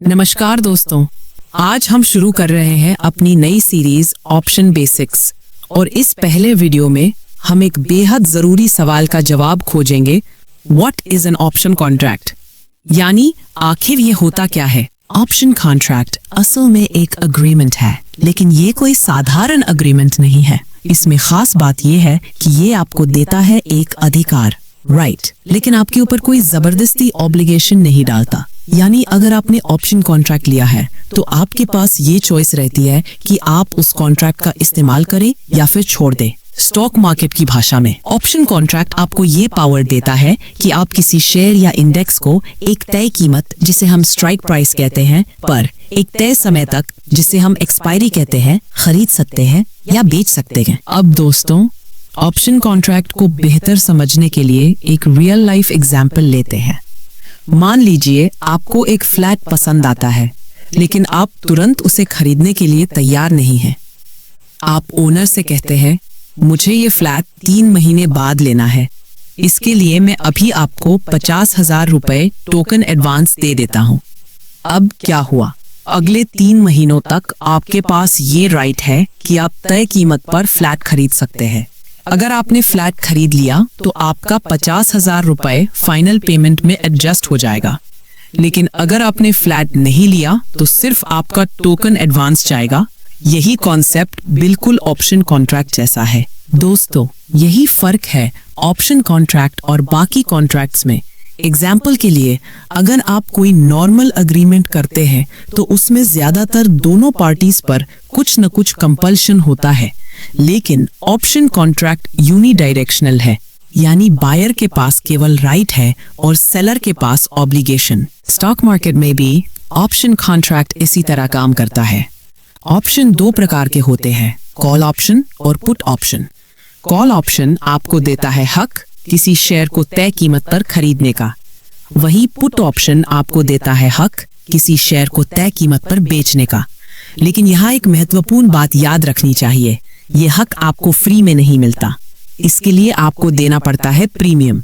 नमस्कार दोस्तों, आज हम शुरू कर रहे हैं अपनी नई सीरीज ऑप्शन बेसिक्स और इस पहले वीडियो में हम एक बेहद जरूरी सवाल का जवाब खोजेंगे। What is an option contract, यानी आखिर ये होता क्या है। ऑप्शन कॉन्ट्रैक्ट असल में एक अग्रीमेंट है, लेकिन ये कोई साधारण अग्रीमेंट नहीं है। इसमें खास बात यह है कि ये आपको देता है एक अधिकार, राइट, लेकिन आपके ऊपर कोई जबरदस्ती ऑब्लिगेशन नहीं डालता। यानी अगर आपने ऑप्शन कॉन्ट्रैक्ट लिया है तो आपके पास ये चॉइस रहती है कि आप उस कॉन्ट्रैक्ट का इस्तेमाल करें या फिर छोड़ दें। स्टॉक मार्केट की भाषा में ऑप्शन कॉन्ट्रैक्ट आपको ये पावर देता है कि आप किसी शेयर या इंडेक्स को एक तय कीमत, जिसे हम स्ट्राइक प्राइस कहते हैं, पर एक तय समय तक, जिसे हम एक्सपायरी कहते हैं, खरीद सकते हैं या बेच सकते हैं। अब दोस्तों, ऑप्शन कॉन्ट्रैक्ट को बेहतर समझने के लिए एक रियल लाइफ एग्जाम्पल लेते हैं। मान लीजिए आपको एक फ्लैट पसंद आता है, लेकिन आप तुरंत उसे खरीदने के लिए तैयार नहीं हैं। आप ओनर से कहते हैं, मुझे ये फ्लैट 3 महीने बाद लेना है, इसके लिए मैं अभी आपको 50,000 रुपए टोकन एडवांस दे देता हूँ। अब क्या हुआ? अगले 3 महीनों तक आपके पास ये राइट है कि आप तय कीमत पर फ्लैट खरीद सकते हैं। अगर आपने फ्लैट खरीद लिया तो आपका 50,000 रुपए फाइनल पेमेंट में एडजस्ट हो जाएगा, लेकिन अगर आपने फ्लैट नहीं लिया तो सिर्फ आपका टोकन एडवांस जाएगा। यही कॉन्सेप्ट बिल्कुल ऑप्शन कॉन्ट्रैक्ट जैसा है। दोस्तों, यही फर्क है ऑप्शन कॉन्ट्रैक्ट और बाकी कॉन्ट्रैक्ट्स में। एग्जाम्पल के लिए, अगर आप कोई नॉर्मल अग्रीमेंट करते हैं तो उसमें ज्यादातर दोनों पार्टीज पर कुछ न कुछ कंपल्शन होता है, लेकिन ऑप्शन कॉन्ट्रैक्ट यूनिडायरेक्शनल है, यानी बायर के पास केवल राइट है और सेलर के पास ऑब्लिगेशन। स्टॉक मार्केट में भी ऑप्शन कॉन्ट्रैक्ट इसी तरह काम करता है। ऑप्शन 2 प्रकार के होते हैं, कॉल ऑप्शन और पुट ऑप्शन। कॉल ऑप्शन आपको देता है हक किसी शेयर को तय कीमत पर खरीदने का, वही पुट ऑप्शन आपको देता है हक किसी शेयर को तय कीमत पर बेचने का। लेकिन यहाँ एक महत्वपूर्ण बात याद रखनी चाहिए, ये हक आपको फ्री में नहीं मिलता, इसके लिए आपको देना पड़ता है प्रीमियम।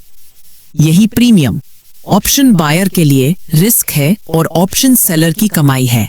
यही प्रीमियम ऑप्शन बायर के लिए रिस्क है और ऑप्शन सेलर की कमाई है।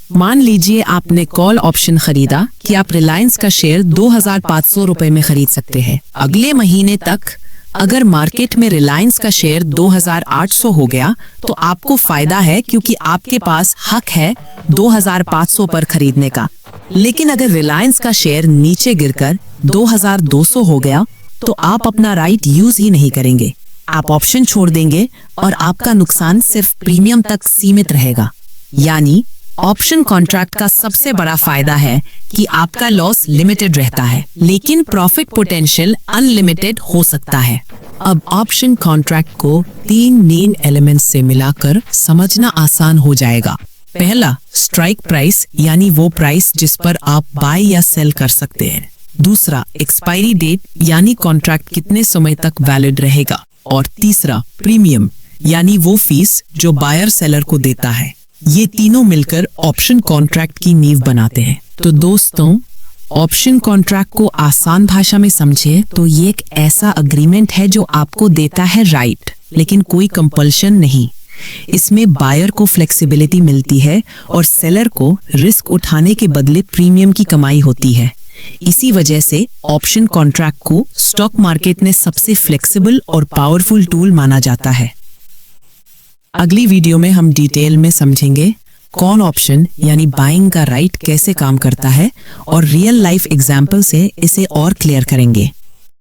मान लीजिए आपने कॉल ऑप्शन खरीदा कि आप रिलायंस का शेयर 2,500 रुपए में खरीद सकते हैं। अगले महीने तक अगर मार्केट में रिलायंस का शेयर 2,800 हो गया तो आपको फायदा है, क्योंकि आपके पास हक है 2,500 पर खरीदने का। लेकिन अगर रिलायंस का शेयर नीचे गिरकर 2,200 हो गया तो आप अपना राइट यूज ही नहीं करेंगे, आप ऑप्शन छोड़ देंगे और आपका नुकसान सिर्फ प्रीमियम तक सीमित रहेगा। यानी ऑप्शन कॉन्ट्रैक्ट का सबसे बड़ा फायदा है कि आपका लॉस लिमिटेड रहता है, लेकिन प्रॉफिट पोटेंशियल अनलिमिटेड हो सकता है। अब ऑप्शन कॉन्ट्रैक्ट को 3 मेन एलिमेंट्स से मिलाकर समझना आसान हो जाएगा। पहला, स्ट्राइक प्राइस, यानी वो प्राइस जिस पर आप बाय या सेल कर सकते हैं। दूसरा, एक्सपायरी डेट, यानी कॉन्ट्रैक्ट कितने समय तक वैलिड रहेगा। और तीसरा, प्रीमियम, यानी वो फीस जो बायर सेलर को देता है। ये तीनों मिलकर ऑप्शन कॉन्ट्रैक्ट की नींव बनाते हैं। तो दोस्तों, ऑप्शन कॉन्ट्रैक्ट को आसान भाषा में समझे तो ये एक ऐसा अग्रीमेंट है जो आपको देता है राइट, लेकिन कोई कंपल्शन नहीं। इसमें बायर को फ्लेक्सिबिलिटी मिलती है और सेलर को रिस्क उठाने के बदले प्रीमियम की कमाई होती है। इसी वजह से ऑप्शन कॉन्ट्रैक्ट को स्टॉक मार्केट में सबसे फ्लेक्सिबल और पावरफुल टूल माना जाता है। अगली वीडियो में हम डिटेल में समझेंगे कॉल ऑप्शन यानी बाइंग का राइट कैसे काम करता है और रियल लाइफ एग्जाम्पल से इसे और क्लियर करेंगे।